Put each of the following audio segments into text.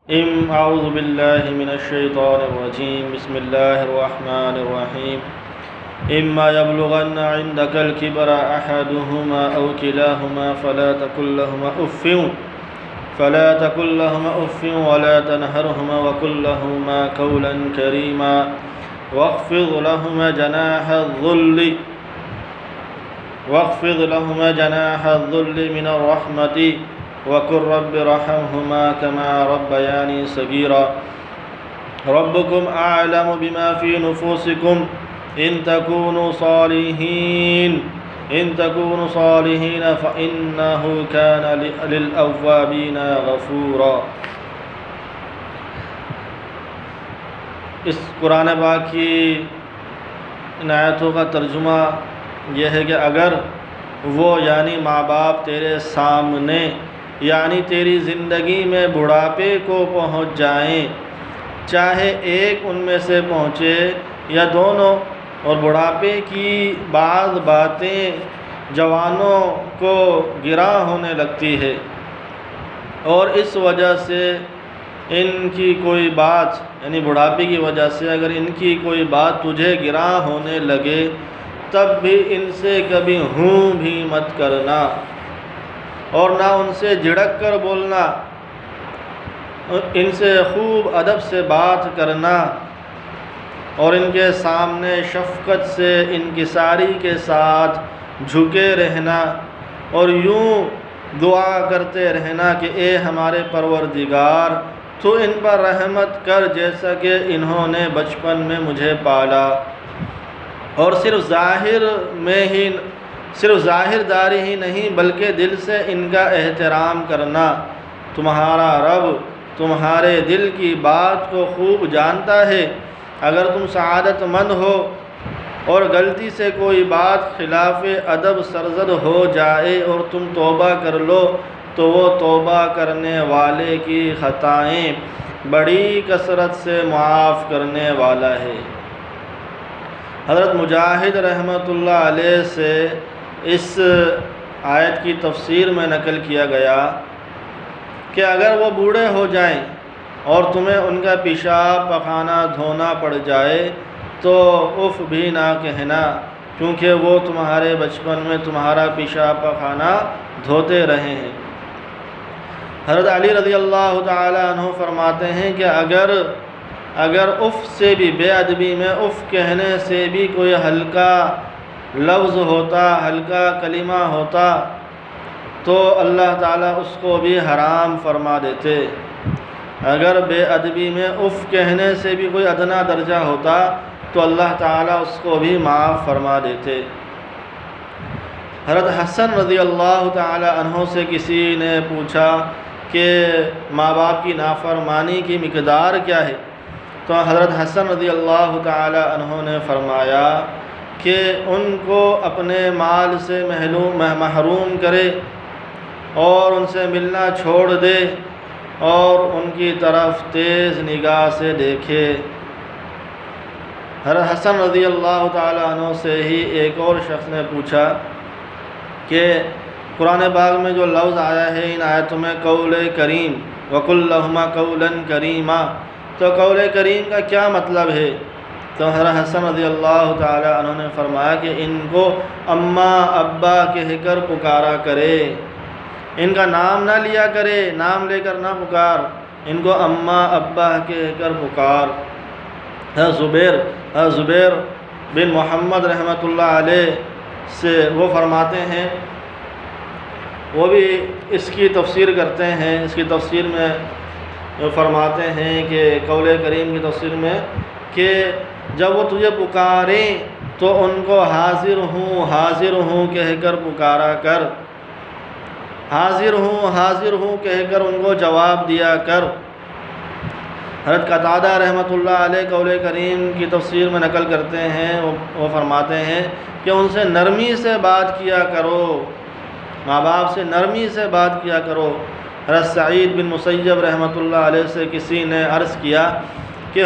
أعوذ بالله من الشيطان الرجيم. بسم الله الرحمن الرحيم. إما يبلغن عندك الكبر أحدهما أو كلاهما فلا تقل لهما أف ولا تنهرهما وقل لهما قولا كريما واخفض لهما جناح الذل من الرحمة وقل رب ارحمهما كما ربياني صغيرا. ربكم أعلم بما في نفوسكم إن تكونوا صالحين فإنه كان للأوابين غفورا. اس قرآن پاک کی ان آیتوں کا ترجمہ یہ ہے کہ اگر وہ یعنی ماں باپ تیرے سامنے یعنی تیری زندگی میں بڑھاپے کو پہنچ جائیں، چاہے ایک ان میں سے پہنچے یا دونوں، اور بڑھاپے کی بعض باتیں جوانوں کو گراں ہونے لگتی ہے اور اس وجہ سے ان کی کوئی بات یعنی بڑھاپے کی وجہ سے اگر ان کی کوئی بات تجھے گراں ہونے لگے تب بھی ان سے کبھی ہوں بھی مت کرنا اور نہ ان سے جھڑک کر بولنا، ان سے خوب ادب سے بات کرنا اور ان کے سامنے شفقت سے انکساری کے ساتھ جھکے رہنا اور یوں دعا کرتے رہنا کہ اے ہمارے پروردگار تو ان پر رحمت کر جیسا کہ انہوں نے بچپن میں مجھے پالا. اور صرف ظاہر داری ہی نہیں بلکہ دل سے ان کا احترام کرنا. تمہارا رب تمہارے دل کی بات کو خوب جانتا ہے. اگر تم سعادت مند ہو اور غلطی سے کوئی بات خلاف ادب سرزد ہو جائے اور تم توبہ کر لو تو وہ توبہ کرنے والے کی خطائیں بڑی کثرت سے معاف کرنے والا ہے. حضرت مجاہد رحمۃ اللہ علیہ سے اس آیت کی تفسیر میں نقل کیا گیا کہ اگر وہ بوڑھے ہو جائیں اور تمہیں ان کا پیشاب پخانہ دھونا پڑ جائے تو اف بھی نہ کہنا، کیونکہ وہ تمہارے بچپن میں تمہارا پیشاب پخانہ دھوتے رہے ہیں. حضرت علی رضی اللہ تعالی عنہ فرماتے ہیں کہ اگر اف سے بھی بے ادبی میں اف کہنے سے بھی کوئی ہلکا لفظ ہوتا، ہلکا کلمہ ہوتا تو اللہ تعالیٰ اس کو بھی حرام فرما دیتے. اگر بے ادبی میں اف کہنے سے بھی کوئی ادنا درجہ ہوتا تو اللہ تعالیٰ اس کو بھی معاف فرما دیتے. حضرت حسن رضی اللہ تعالی عنہ سے کسی نے پوچھا کہ ماں باپ کی نافرمانی کی مقدار کیا ہے؟ تو حضرت حسن رضی اللہ تعالی عنہ نے فرمایا کہ ان کو اپنے مال سے محروم کرے اور ان سے ملنا چھوڑ دے اور ان کی طرف تیز نگاہ سے دیکھے. حضرت حسن رضی اللہ تعالی عنہ سے ہی ایک اور شخص نے پوچھا کہ قرآن پاک میں جو لفظ آیا ہے ان آیتوں میں قول کریم وَقُلْ لَهُمَا قَوْلًا كَرِيمًا، تو قول کریم کا کیا مطلب ہے؟ تو حضرت حسن رضی اللہ تعالی عنہ نے فرمایا کہ ان کو اماں ابا کہہ کر پکارا کرے، ان کا نام نہ لیا کرے، نام لے کر نہ پکار، ان کو اماں ابا کہہ کر پکار. زبیر بن محمد رحمۃ اللہ علیہ سے وہ فرماتے ہیں، وہ بھی اس کی تفسیر کرتے ہیں. اس کی تفسیر میں فرماتے ہیں کہ قول کریم کی تفسیر میں کہ جب وہ تجھے پکاریں تو ان کو حاضر ہوں کہہ کر پکارا کر، حاضر ہوں کہہ کر ان کو جواب دیا کر. حضرت قتادہ رحمۃ اللہ علیہ قول کریم کی تفسیر میں نقل کرتے ہیں، وہ فرماتے ہیں کہ ان سے نرمی سے بات کیا کرو، ماں باپ سے نرمی سے بات کیا کرو. حضرت سعید بن مسیب رحمۃ اللہ علیہ سے کسی نے عرض کیا کہ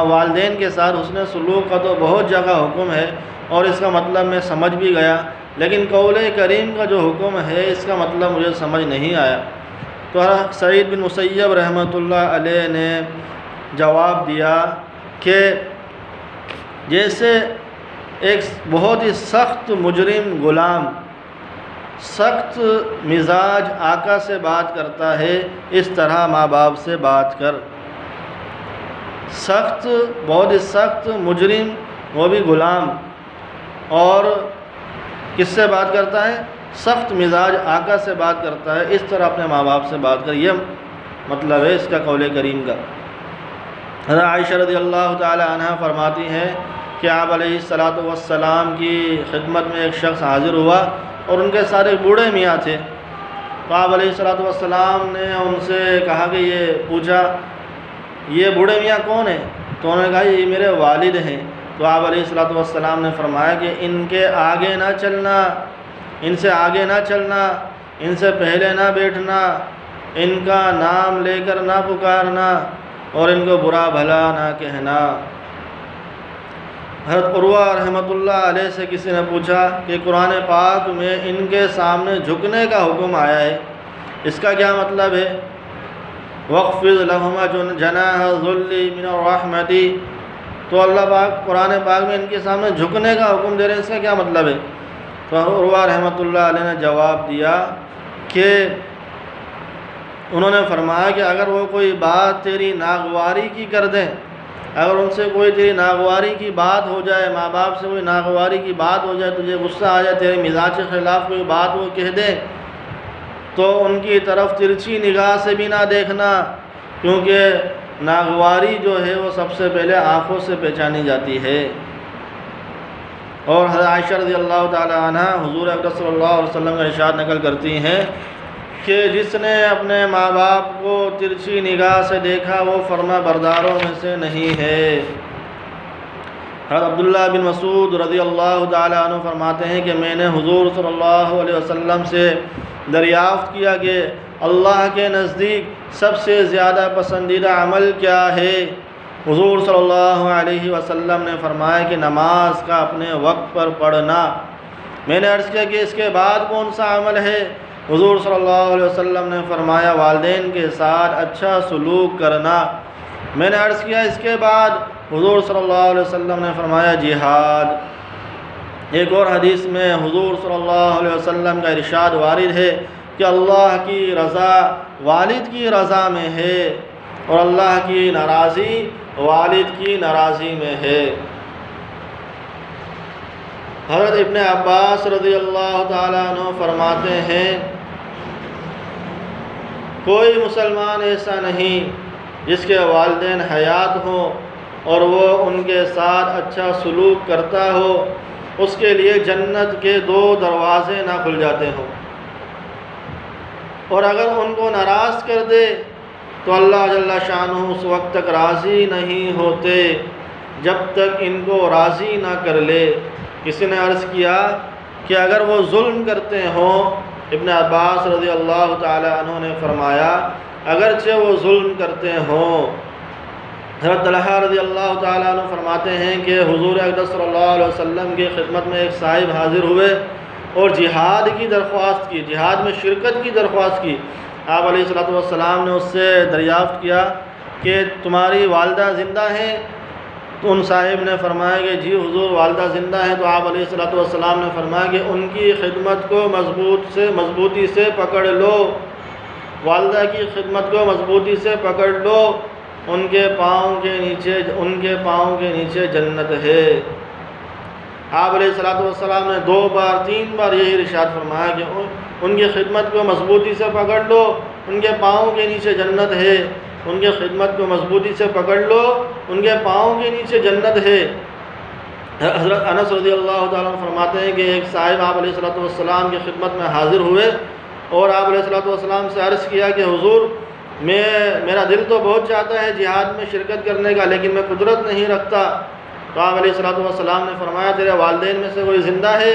والدین کے ساتھ حسن سلوک کا تو بہت جگہ حکم ہے اور اس کا مطلب میں سمجھ بھی گیا، لیکن قول کریم کا جو حکم ہے اس کا مطلب مجھے سمجھ نہیں آیا. تو سعید بن مسیب رحمۃ اللہ علیہ نے جواب دیا کہ جیسے ایک بہت ہی سخت مجرم غلام سخت مزاج آقا سے بات کرتا ہے، اس طرح ماں باپ سے بات کر۔ سخت، بہت ہی سخت مجرم، وہ بھی غلام، اور کس سے بات کرتا ہے؟ سخت مزاج آقا سے بات کرتا ہے، اس طرح اپنے ماں باپ سے بات کر۔ یہ مطلب ہے اس کا قول کریم کا۔ حضرت عائشہ رضی اللہ تعالی عنہ فرماتی ہیں کہ آپ علیہ السلام کی خدمت میں ایک شخص حاضر ہوا اور ان کے سارے بوڑھے میاں تھے، تو آپ علیہ السلام نے ان سے کہا کہ یہ پوچھا یہ بوڑھے میاں کون ہیں؟ تو انہوں نے کہا یہ میرے والد ہیں۔ تو آپ علیہ السلام نے فرمایا کہ ان کے آگے نہ چلنا، ان سے آگے نہ چلنا، ان سے پہلے نہ بیٹھنا، ان کا نام لے کر نہ پکارنا اور ان کو برا بھلا نہ کہنا۔ حضرت عروہ رحمۃ اللہ علیہ سے کسی نے پوچھا کہ قرآن پاک میں ان کے سامنے جھکنے کا حکم آیا ہے، اس کا کیا مطلب ہے؟ وَاخْفِضْ لَهُمَا جَنَاحَ الذُّلِّ مِنَ الرَّحْمَةِ، تو اللہ پاک قرآن پاک میں ان کے سامنے جھکنے کا حکم دے رہے ہیں، اس کا کیا مطلب ہے؟ تو عروہ رحمۃ اللہ علیہ نے جواب دیا کہ انہوں نے فرمایا کہ اگر وہ کوئی بات تیری ناگواری کی کر دیں، اگر ان سے کوئی تیری ناگواری کی بات ہو جائے، ماں باپ سے کوئی ناگواری کی بات ہو جائے، تجھے غصہ آ جائے، تیرے مزاج کے خلاف کوئی بات وہ کہہ دیں، تو ان کی طرف ترچھی نگاہ سے بھی نہ دیکھنا، کیونکہ ناگواری جو ہے وہ سب سے پہلے آنکھوں سے پہچانی جاتی ہے۔ اور حضرت عائشہ رضی اللہ تعالی عنہ حضور اکرم صلی اللہ علیہ وسلم کا ارشاد نقل کرتی ہیں کہ جس نے اپنے ماں باپ کو ترچھی نگاہ سے دیکھا وہ فرما برداروں میں سے نہیں ہے۔ حضرت عبداللہ بن مسعود رضی اللہ تعالی عنہ فرماتے ہیں کہ میں نے حضور صلی اللہ علیہ وسلم سے دریافت کیا کہ اللہ کے نزدیک سب سے زیادہ پسندیدہ عمل کیا ہے؟ حضور صلی اللہ علیہ وسلم نے فرمایا کہ نماز کا اپنے وقت پر پڑھنا۔ میں نے عرض کیا کہ اس کے بعد کون سا عمل ہے؟ حضور صلی اللہ علیہ وسلم نے فرمایا والدین کے ساتھ اچھا سلوک کرنا۔ میں نے عرض کیا اس کے بعد؟ حضور صلی اللہ علیہ وسلم نے فرمایا جہاد۔ ایک اور حدیث میں حضور صلی اللہ علیہ وسلم کا ارشاد وارد ہے کہ اللہ کی رضا والد کی رضا میں ہے اور اللہ کی ناراضی والد کی ناراضی میں ہے۔ حضرت ابن عباس رضی اللہ تعالیٰ عنہ فرماتے ہیں کوئی مسلمان ایسا نہیں جس کے والدین حیات ہوں اور وہ ان کے ساتھ اچھا سلوک کرتا ہو، اس کے لیے جنت کے 2 دروازے نہ کھل جاتے ہوں، اور اگر ان کو ناراض کر دے تو اللہ جل شانہ اس وقت تک راضی نہیں ہوتے جب تک ان کو راضی نہ کر لے۔ کسی نے عرض کیا کہ اگر وہ ظلم کرتے ہوں، ابن عباس رضی اللہ تعالی عنہ نے فرمایا اگرچہ وہ ظلم کرتے ہوں۔ حضرت طلحہ رضی اللہ تعالی عنہ فرماتے ہیں کہ حضور اقدس صلی اللہ علیہ وسلم کی خدمت میں ایک صاحب حاضر ہوئے اور جہاد کی درخواست کی، جہاد میں شرکت کی درخواست کی۔ آپ علیہ السلام نے اس سے دریافت کیا کہ تمہاری والدہ زندہ ہیں؟ تو ان صاحب نے فرمایا کہ جی حضور والدہ زندہ ہیں۔ تو آپ علیہ السلام نے فرمایا کہ ان کی خدمت کو مضبوطی سے پکڑ لو، والدہ کی خدمت کو مضبوطی سے پکڑ لو، ان کے پاؤں کے نیچے جنت ہے۔ آپ علیہ السلام نے 2 بار 3 بار یہی ارشاد فرمایا کہ ان کی خدمت کو مضبوطی سے پکڑ لو، ان کے پاؤں کے نیچے جنت ہے، ان کی خدمت کو مضبوطی سے پکڑ لو، ان کے پاؤں کے نیچے جنت ہے۔ حضرت انس رضی اللہ تعالیٰ عنہ فرماتے ہیں کہ ایک صاحب آپ علیہ السلام کی خدمت میں حاضر ہوئے اور آپ علیہ السلام سے عرض کیا کہ حضور میرا دل تو بہت چاہتا ہے جہاد میں شرکت کرنے کا، لیکن میں قدرت نہیں رکھتا۔ تو آپ علیہ السلام نے فرمایا تیرے والدین میں سے کوئی زندہ ہے؟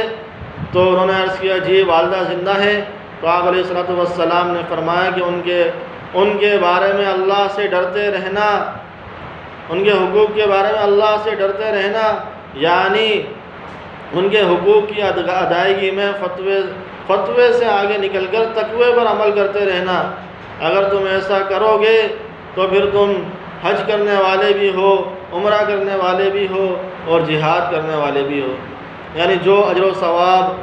تو انہوں نے عرض کیا جی والدہ زندہ ہے۔ تو آپ علیہ السلام نے فرمایا کہ ان کے بارے میں اللہ سے ڈرتے رہنا، ان کے حقوق کے بارے میں اللہ سے ڈرتے رہنا، یعنی ان کے حقوق کی ادائیگی میں فتوے سے آگے نکل کر تقوی پر عمل کرتے رہنا۔ اگر تم ایسا کرو گے تو پھر تم حج کرنے والے بھی ہو، عمرہ کرنے والے بھی ہو اور جہاد کرنے والے بھی ہو، یعنی جو اجر و ثواب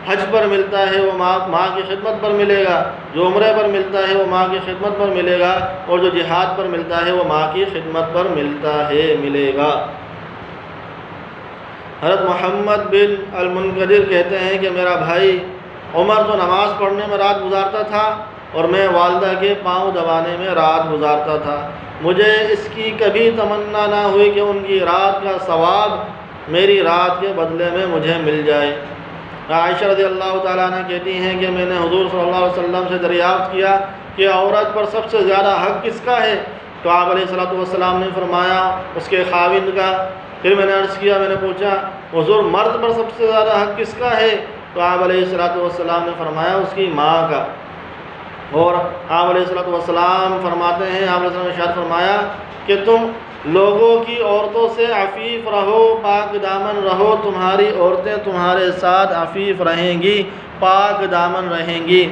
حج پر ملتا ہے وہ ماں کی خدمت پر ملے گا، جو عمرے پر ملتا ہے وہ ماں کی خدمت پر ملے گا، اور جو جہاد پر ملتا ہے وہ ماں کی خدمت پر ملے گا۔ حضرت محمد بن المنقدر کہتے ہیں کہ میرا بھائی عمر تو نماز پڑھنے میں رات گزارتا تھا اور میں والدہ کے پاؤں دبانے میں رات گزارتا تھا، مجھے اس کی کبھی تمنا نہ ہوئی کہ ان کی رات کا ثواب میری رات کے بدلے میں مجھے مل جائے۔ عائشہ رضی اللہ تعالیٰ عنہ کہتی ہیں کہ میں نے حضور صلی اللہ علیہ وسلم سے دریافت کیا کہ عورت پر سب سے زیادہ حق کس کا ہے؟ تو آپ علیہ السلام نے فرمایا اس کے خاوند کا۔ پھر میں نے عرض کیا، میں نے پوچھا حضور مرد پر سب سے زیادہ حق کس کا ہے؟ تو آپ علیہ السلام نے فرمایا اس کی ماں کا۔ اور آپ علیہ السلام فرماتے ہیں، آپ علیہ السلام نے ارشاد فرمایا کہ تم لوگوں کی عورتوں سے عفیف رہو، پاک دامن رہو، تمہاری عورتیں تمہارے ساتھ عفیف رہیں گی، پاک دامن رہیں گی۔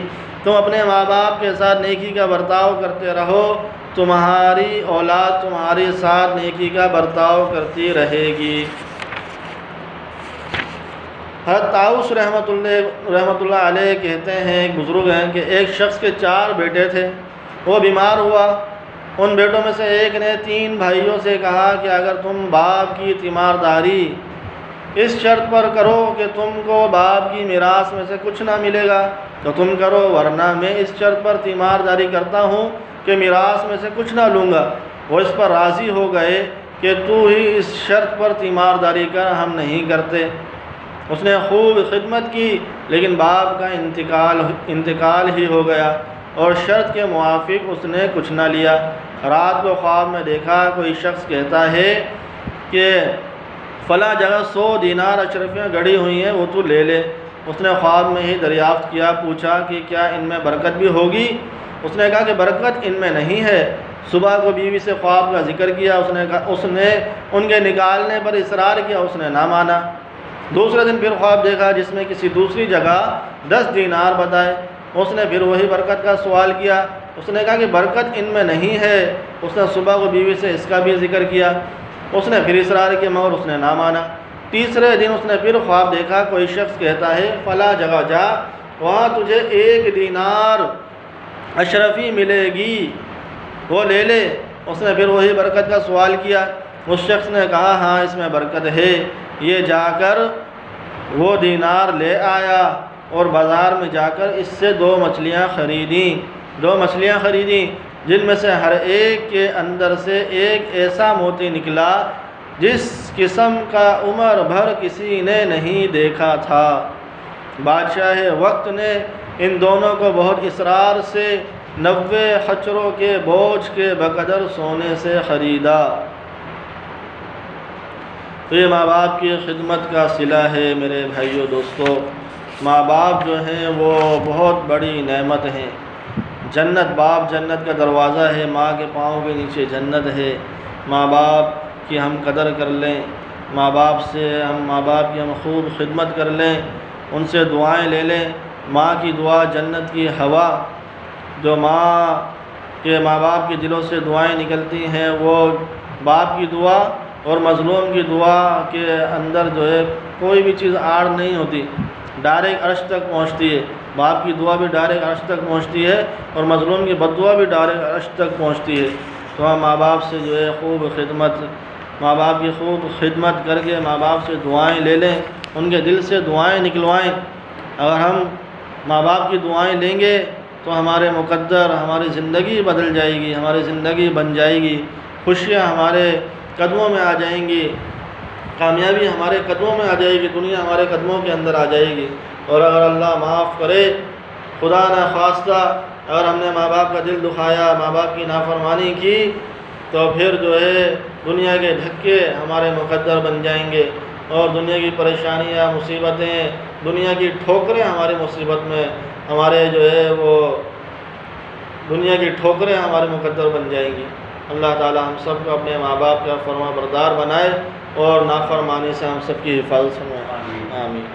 تم اپنے ماں باپ کے ساتھ نیکی کا برتاؤ کرتے رہو، تمہاری اولاد تمہارے ساتھ نیکی کا برتاؤ کرتی رہے گی۔ حضرت طاؤس رحمۃ اللہ علیہ کہتے ہیں، ایک بزرگ ہیں کہ ایک شخص کے 4 بیٹے تھے، وہ بیمار ہوا۔ ان بیٹوں میں سے ایک نے 3 بھائیوں سے کہا کہ اگر تم باپ کی تیمارداری اس شرط پر کرو کہ تم کو باپ کی میراث میں سے کچھ نہ ملے گا تو تم کرو، ورنہ میں اس شرط پر تیمارداری کرتا ہوں کہ میراث میں سے کچھ نہ لوں گا۔ وہ اس پر راضی ہو گئے کہ تو ہی اس شرط پر تیمارداری کر، ہم نہیں کرتے۔ اس نے خوب خدمت کی، لیکن باپ کا انتقال ہی ہو گیا اور شرط کے موافق اس نے کچھ نہ لیا۔ رات کو خواب میں دیکھا کوئی شخص کہتا ہے کہ فلاں جگہ 100 دینار اشرفیاں گڑی ہوئی ہیں، وہ تو لے لے۔ اس نے خواب میں ہی دریافت کیا، پوچھا کہ کیا ان میں برکت بھی ہوگی؟ اس نے کہا کہ برکت ان میں نہیں ہے۔ صبح کو بیوی سے خواب کا ذکر کیا، اس نے ان کے نکالنے پر اصرار کیا، اس نے نہ مانا۔ دوسرے دن پھر خواب دیکھا جس میں کسی دوسری جگہ 10 دینار بتائے، اس نے پھر وہی برکت کا سوال کیا، اس نے کہا کہ برکت ان میں نہیں ہے۔ اس نے صبح کو بیوی سے اس کا بھی ذکر کیا، اس نے پھر اصرار کیا مگر اس نے نہ مانا۔ تیسرے دن اس نے پھر خواب دیکھا کوئی شخص کہتا ہے فلاں جگہ جا، وہاں تجھے 1 دینار اشرفی ملے گی، وہ لے لے۔ اس نے پھر وہی برکت کا سوال کیا، اس شخص نے کہا ہاں اس میں برکت ہے۔ یہ جا کر وہ دینار لے آیا اور بازار میں جا کر اس سے 2 مچھلیاں خریدیں جن میں سے ہر ایک کے اندر سے ایک ایسا موتی نکلا جس قسم کا عمر بھر کسی نے نہیں دیکھا تھا۔ بادشاہ وقت نے ان دونوں کو بہت اصرار سے 90 خچروں کے بوجھ کے بقدر سونے سے خریدا۔ تو یہ ماں باپ کی خدمت کا صلہ ہے میرے بھائیو دوستو۔ ماں باپ جو ہیں وہ بہت بڑی نعمت ہیں۔ باپ جنت کا دروازہ ہے، ماں کے پاؤں کے نیچے جنت ہے۔ ماں باپ کی ہم قدر کر لیں، ماں باپ کی ہم خوب خدمت کر لیں، ان سے دعائیں لے لیں۔ ماں کی دعا جنت کی ہوا، جو ماں باپ کے دلوں سے دعائیں نکلتی ہیں وہ باپ کی دعا اور مظلوم کی دعا کے اندر جو ہے کوئی بھی چیز آڑ نہیں ہوتی، ڈائریکٹ عرش تک پہنچتی ہے۔ باپ کی دعا بھی ڈائریکٹ عرش تک پہنچتی ہے اور مظلوم کی بد دعا بھی ڈائریکٹ عرش تک پہنچتی ہے۔ تو ہم ماں باپ سے جو ہے ماں باپ کی خوب خدمت کر کے ماں باپ سے دعائیں لے لیں، ان کے دل سے دعائیں نکلوائیں۔ اگر ہم ماں باپ کی دعائیں لیں گے تو ہمارے مقدر، ہماری زندگی بدل جائے گی، ہماری زندگی بن جائے گی، خوشیاں ہمارے قدموں میں آ جائیں گی، کامیابی ہمارے قدموں میں آ جائے گی، دنیا ہمارے قدموں کے اندر آ جائے گی۔ اور اگر اللہ معاف کرے، خدا نہ خواستہ اگر ہم نے ماں باپ کا دل دکھایا، ماں باپ کی نافرمانی کی، تو پھر جو ہے دنیا کے دھکے ہمارے مقدر بن جائیں گے اور دنیا کی پریشانیاں، مصیبتیں، دنیا کی ٹھوکریں ہماری مصیبت میں ہمارے جو ہے وہ دنیا کی ٹھوکریں ہمارے مقدر بن جائیں گی۔ اللہ تعالی ہم سب کو اپنے ماں باپ کا فرما بردار بنائے اور نافرمانی سے ہم سب کی حفاظت فرمائے۔ آمین۔